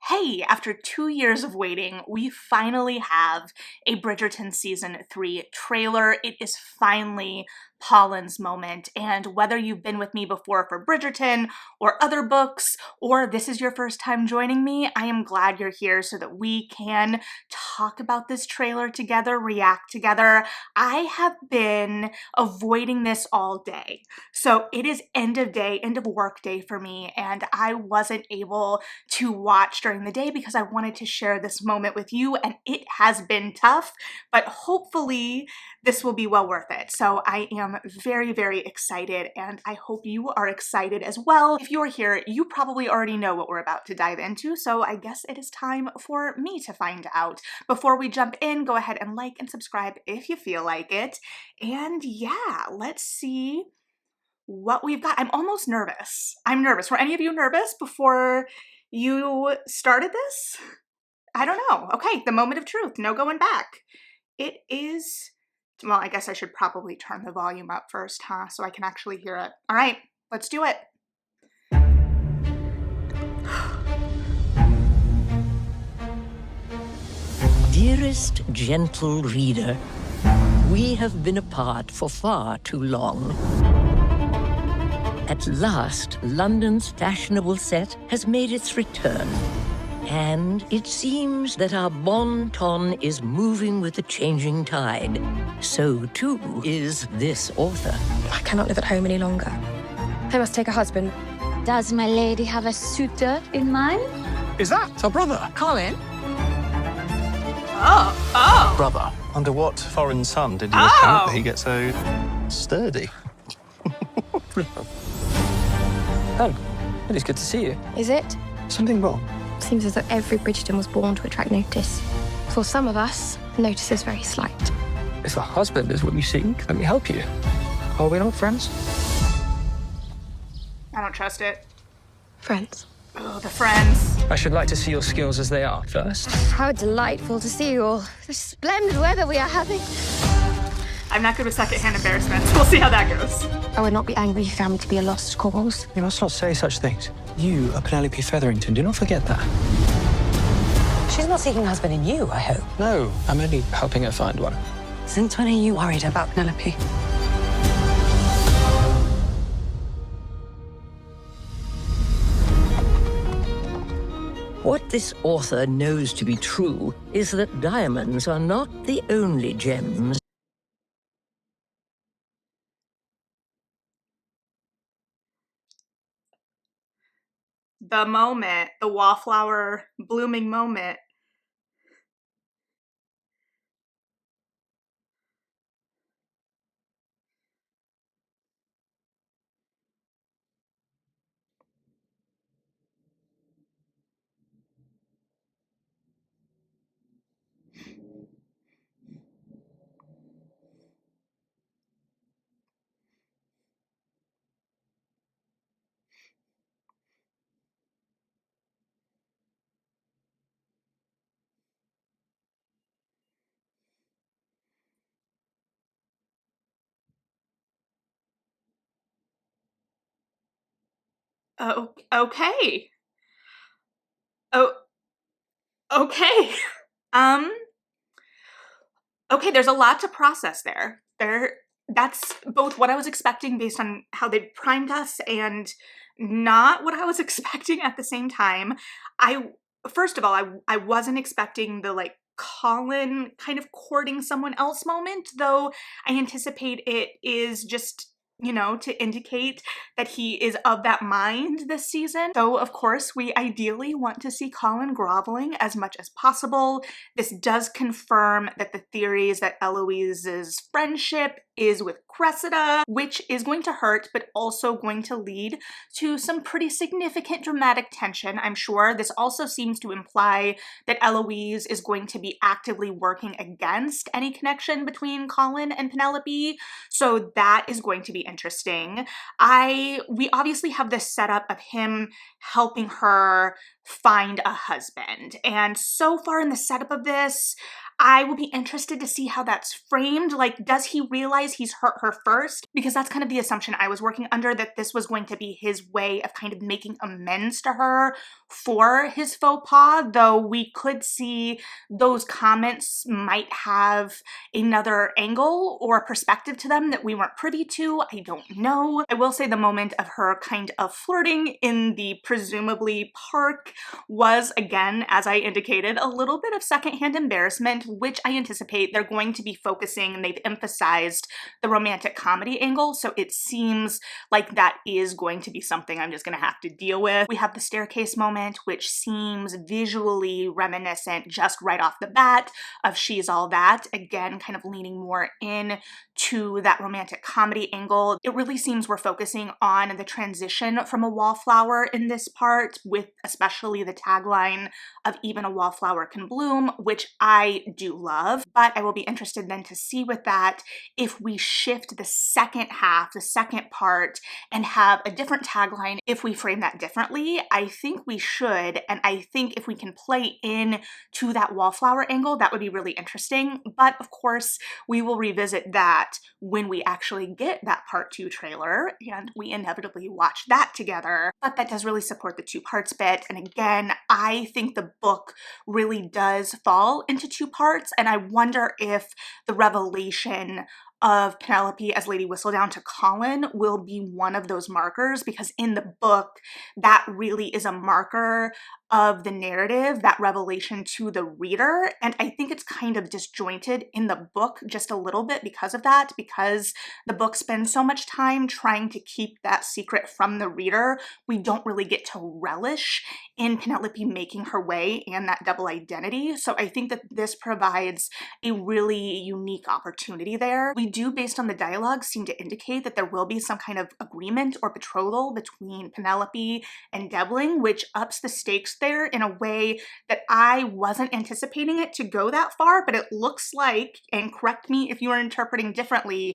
Hey, after 2 years of waiting, we finally have a Bridgerton Season 3 trailer. It is finally Polin's moment, and whether you've been with me before for Bridgerton or other books, or this is your first time joining me, I am glad you're here so that we can talk about this trailer together, react together. I have been avoiding this all day. So it is end of work day for me, and I wasn't able to watch during the day because I wanted to share this moment with you, and it has been tough, but hopefully this will be well worth it. So I am very, very excited, and I hope you are excited as well. If you're here, you probably already know what we're about to dive into, so I guess it is time for me to find out. Before we jump in, go ahead and like and subscribe if you feel like it. And yeah, let's see what we've got. I'm almost nervous. I'm nervous. Were any of you nervous before you started this? I don't know. Okay, the moment of truth. No going back. It is, well, I guess I should probably turn the volume up first, huh? So I can actually hear it. All right, let's do it. Dearest gentle reader, we have been apart for far too long. At last, London's fashionable set has made its return. And it seems that our bon ton is moving with the changing tide. So, too, is this author. I cannot live at home any longer. I must take a husband. Does my lady have a suitor in mind? Is that our brother? Colin? Oh. Brother. Under what foreign sun did you account that he gets so sturdy? Oh, it is good to see you. Is it? Something wrong? Seems as though every Bridgerton was born to attract notice. For some of us, notice is very slight. If a husband is what you seek, let me help you. Are we not friends? I don't trust it. Friends. Oh, the friends. I should like to see your skills as they are first. How delightful to see you all. The splendid weather we are having. I'm not good with secondhand embarrassments. We'll see how that goes. I would not be angry if you found me to be a lost cause. You must not say such things. You are Penelope Featherington. Do not forget that. She's not seeking a husband in you, I hope. No, I'm only helping her find one. Since when are you worried about Penelope? What this author knows to be true is that diamonds are not the only gems. The moment, the wallflower blooming moment. Oh, okay. Oh, okay. Okay, there's a lot to process there. That's both what I was expecting based on how they primed us and not what I was expecting at the same time. First of all, I wasn't expecting the like Colin kind of courting someone else moment, though I anticipate it is just, you know, to indicate that he is of that mind this season. So, of course, we ideally want to see Colin groveling as much as possible. This does confirm that the theories that Eloise's friendship is with Cressida, which is going to hurt, but also going to lead to some pretty significant dramatic tension, I'm sure. This also seems to imply that Eloise is going to be actively working against any connection between Colin and Penelope, so that is going to be interesting. We obviously have this setup of him helping her find a husband. And so far in the setup of this, I will be interested to see how that's framed. Like, does he realize he's hurt her first? Because that's kind of the assumption I was working under, that this was going to be his way of kind of making amends to her for his faux pas, though we could see those comments might have another angle or perspective to them that we weren't privy to. I don't know. I will say the moment of her kind of flirting in the presumably park was, again, as I indicated, a little bit of secondhand embarrassment, which I anticipate they're going to be focusing, and they've emphasized the romantic comedy angle, so it seems like that is going to be something I'm just going to have to deal with. We have the staircase moment, which seems visually reminiscent just right off the bat of She's All That, again kind of leaning more in to that romantic comedy angle. It really seems we're focusing on the transition from a wallflower in this part, with especially the tagline of "Even a wallflower can bloom," which I do love, but I will be interested then to see with that if we shift the second half, the second part, and have a different tagline. If we frame that differently, I think we should, and I think if we can play in to that wallflower angle, that would be really interesting. But of course, we will revisit that when we actually get that part 2 trailer, and we inevitably watch that together. But that does really support the 2 parts bit, and again, I think the book really does fall into 2 parts, and I wonder if the revelation of Penelope as Lady Whistledown to Colin will be one of those markers, because in the book, that really is a marker of the narrative, that revelation to the reader, and I think it's kind of disjointed in the book just a little bit because of that, because the book spends so much time trying to keep that secret from the reader. We don't really get to relish in Penelope making her way and that double identity, so I think that this provides a really unique opportunity there. We do, based on the dialogue, seem to indicate that there will be some kind of agreement or betrothal between Penelope and Devling, which ups the stakes there in a way that I wasn't anticipating it to go that far, but it looks like, and correct me if you are interpreting differently,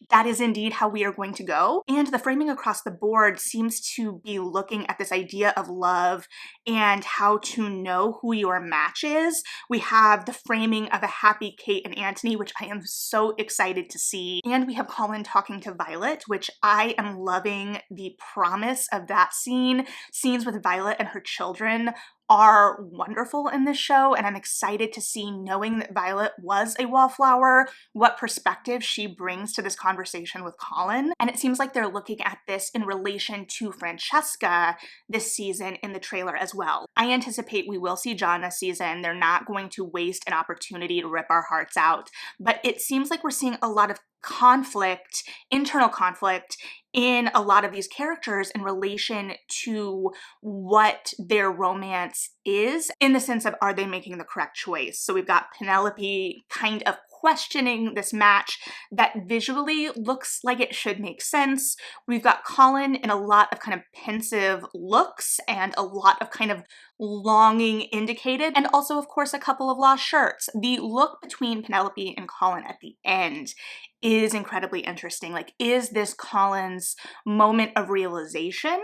that is indeed how we are going to go. And the framing across the board seems to be looking at this idea of love and how to know who your match is. We have the framing of a happy Kate and Anthony, which I am so excited to see. And we have Colin talking to Violet, which I am loving the promise of that scene. Scenes with Violet and her children are wonderful in this show, and I'm excited to see, knowing that Violet was a wallflower, what perspective she brings to this conversation with Colin. And it seems like they're looking at this in relation to Francesca this season in the trailer as well. I anticipate we will see John this season. They're not going to waste an opportunity to rip our hearts out, but it seems like we're seeing a lot of conflict, internal conflict, in a lot of these characters in relation to what their romance is, in the sense of, are they making the correct choice? So we've got Penelope kind of questioning this match that visually looks like it should make sense. We've got Colin in a lot of kind of pensive looks and a lot of kind of longing indicated, and also of course a couple of lost shirts. The look between Penelope and Colin at the end is incredibly interesting. Like, is this Colin's moment of realization?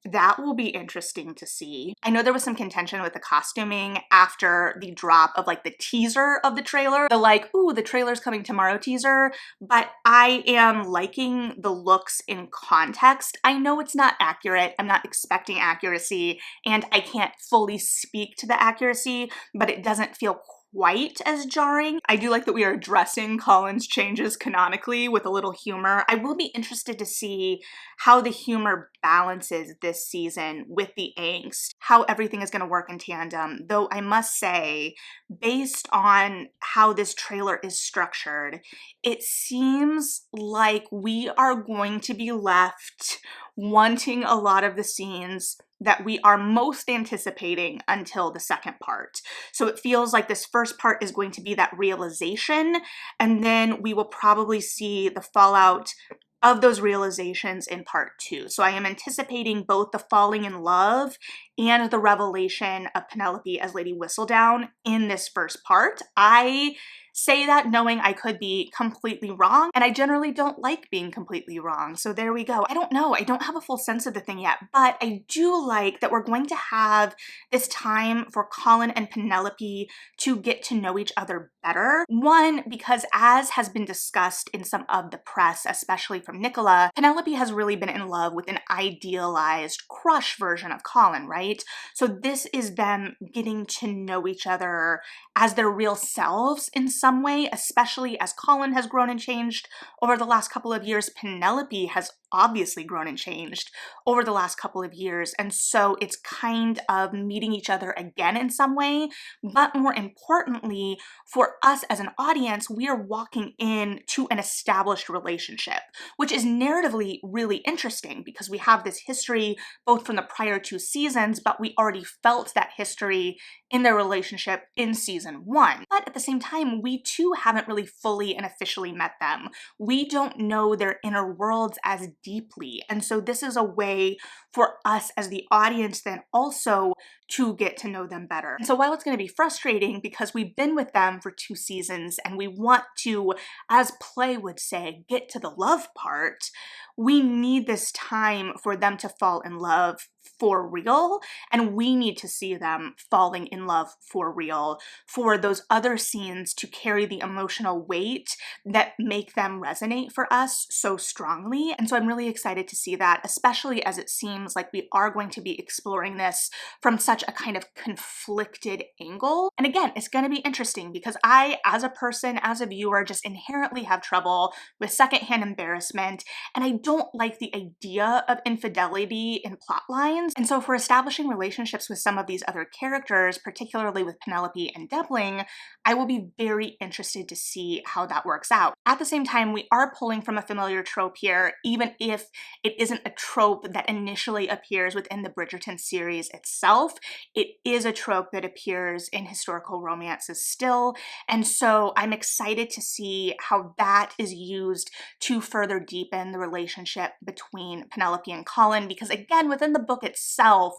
That will be interesting to see. I know there was some contention with the costuming after the drop of like the teaser of the trailer, the like, ooh, the trailer's coming tomorrow teaser, but I am liking the looks in context. I know it's not accurate, I'm not expecting accuracy, and I can't fully speak to the accuracy, but it doesn't feel quite as jarring. I do like that we are addressing Colin's changes canonically with a little humor. I will be interested to see how the humor balances this season with the angst, how everything is going to work in tandem, though I must say, based on how this trailer is structured, it seems like we are going to be left wanting a lot of the scenes that we are most anticipating until the second part. So it feels like this first part is going to be that realization, and then we will probably see the fallout of those realizations in part 2. So I am anticipating both the falling in love and the revelation of Penelope as Lady Whistledown in this first part. I say that knowing I could be completely wrong, and I generally don't like being completely wrong. So there we go. I don't know. I don't have a full sense of the thing yet, but I do like that we're going to have this time for Colin and Penelope to get to know each other better. One, because as has been discussed in some of the press, especially from Nicola, Penelope has really been in love with an idealized crush version of Colin, right? So this is them getting to know each other as their real selves in some way, especially as Colin has grown and changed over the last couple of years. Penelope has obviously grown and changed over the last couple of years. And so it's kind of meeting each other again in some way. But more importantly, for us as an audience, we are walking into an established relationship, which is narratively really interesting because we have this history both from the prior 2 seasons, but we already felt that history in their relationship in season 1. But at the same time, we too haven't really fully and officially met them. We don't know their inner worlds as deeply. And so this is a way for us as the audience then also to get to know them better. And so while it's going to be frustrating because we've been with them for 2 seasons and we want to, as Play would say, get to the love part, we need this time for them to fall in love for real, and we need to see them falling in love for real, for those other scenes to carry the emotional weight that make them resonate for us so strongly. And so I'm really excited to see that, especially as it seems like we are going to be exploring this from such a kind of conflicted angle. And again, it's going to be interesting because I, as a person, as a viewer, just inherently have trouble with secondhand embarrassment, and I don't like the idea of infidelity in plot lines. And so for establishing relationships with some of these other characters, particularly with Penelope and Debling, I will be very interested to see how that works out. At the same time, we are pulling from a familiar trope here, even if it isn't a trope that initially appears within the Bridgerton series itself. It is a trope that appears in historical romances still, and so I'm excited to see how that is used to further deepen the relationship between Penelope and Colin, because again, within the book itself,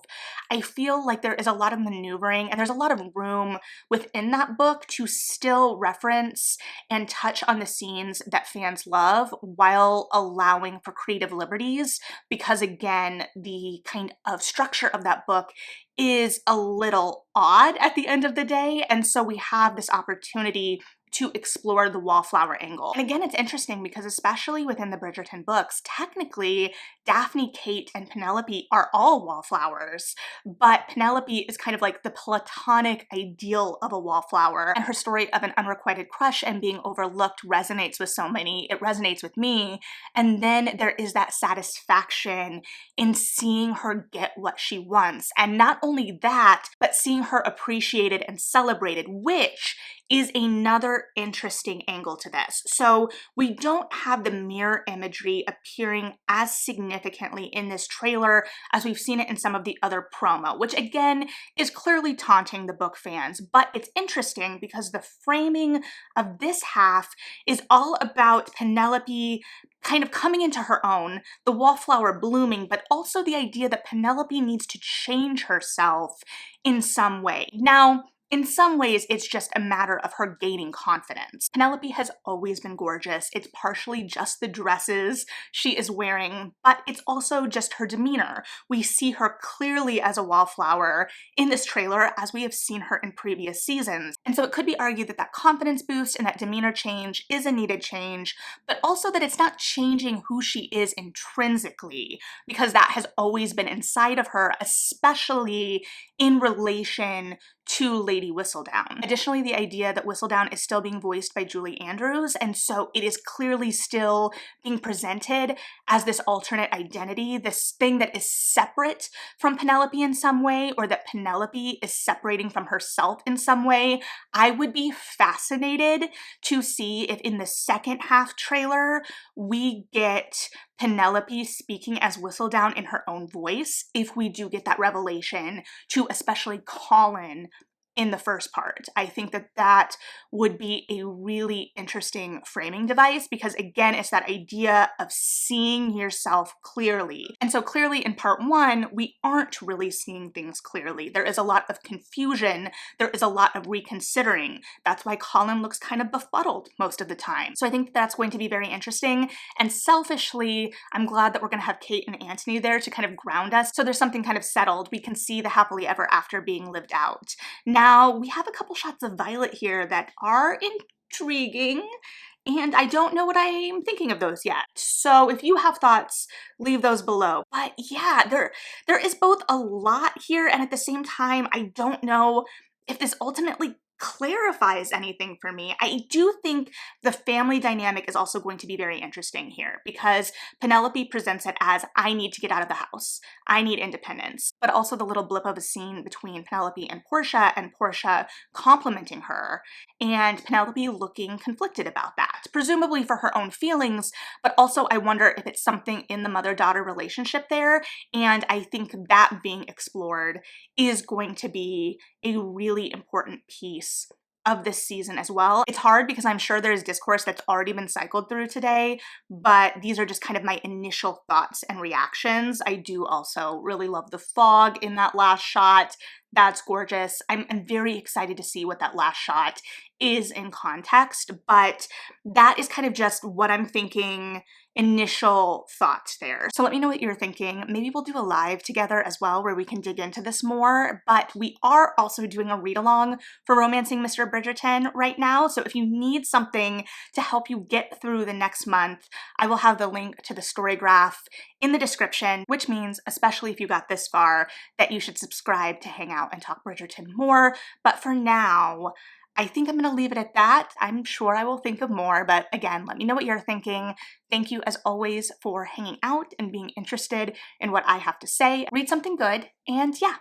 I feel like there is a lot of maneuvering and there's a lot of room within that book to still reference and touch on the scenes that fans love while allowing for creative liberties, because again, the kind of structure of that book is a little odd at the end of the day, and so we have this opportunity to explore the wallflower angle. And again, it's interesting because especially within the Bridgerton books, technically Daphne, Kate, and Penelope are all wallflowers, but Penelope is kind of like the platonic ideal of a wallflower, and her story of an unrequited crush and being overlooked resonates with so many. It resonates with me, and then there is that satisfaction in seeing her get what she wants, and not only that, but seeing her appreciated and celebrated, which is another interesting angle to this. So we don't have the mirror imagery appearing as significantly in this trailer as we've seen it in some of the other promo, which again is clearly taunting the book fans, but it's interesting because the framing of this half is all about Penelope kind of coming into her own, the wallflower blooming, but also the idea that Penelope needs to change herself in some way. Now, in some ways, it's just a matter of her gaining confidence. Penelope has always been gorgeous. It's partially just the dresses she is wearing, but it's also just her demeanor. We see her clearly as a wallflower in this trailer as we have seen her in previous seasons. And so it could be argued that that confidence boost and that demeanor change is a needed change, but also that it's not changing who she is intrinsically, because that has always been inside of her, especially in relation to Lady Whistledown. Additionally, the idea that Whistledown is still being voiced by Julie Andrews, and so it is clearly still being presented as this alternate identity, this thing that is separate from Penelope in some way, or that Penelope is separating from herself in some way. I would be fascinated to see if in the second half trailer we get Penelope speaking as Whistledown in her own voice, if we do get that revelation to especially Colin in the first part. I think that that would be a really interesting framing device because, again, it's that idea of seeing yourself clearly. And so clearly in part 1, we aren't really seeing things clearly. There is a lot of confusion. There is a lot of reconsidering. That's why Colin looks kind of befuddled most of the time. So I think that's going to be very interesting. And selfishly, I'm glad that we're going to have Kate and Anthony there to kind of ground us. So there's something kind of settled. We can see the happily ever after being lived out. Now, we have a couple shots of Violet here that are intriguing, and I don't know what I'm thinking of those yet. So if you have thoughts, leave those below. But yeah, there is both a lot here, and at the same time, I don't know if this ultimately clarifies anything for me. I do think the family dynamic is also going to be very interesting here because Penelope presents it as, I need to get out of the house. I need independence. But also the little blip of a scene between Penelope and Portia complimenting her, and Penelope looking conflicted about that, presumably for her own feelings, but also I wonder if it's something in the mother-daughter relationship there, and I think that being explored is going to be a really important piece of this season as well. It's hard because I'm sure there's discourse that's already been cycled through today, but these are just kind of my initial thoughts and reactions. I do also really love the fog in that last shot. That's gorgeous. I'm very excited to see what that last shot is in context, but that is kind of just what I'm thinking, initial thoughts there. So let me know what you're thinking. Maybe we'll do a live together as well where we can dig into this more, but we are also doing a read-along for Romancing Mr. Bridgerton right now. So if you need something to help you get through the next month, I will have the link to the story graph in the description, which means, especially if you got this far, that you should subscribe to hang out and talk Bridgerton more. But for now, I think I'm going to leave it at that. I'm sure I will think of more, but again, let me know what you're thinking. Thank you as always for hanging out and being interested in what I have to say. Read something good, and yeah,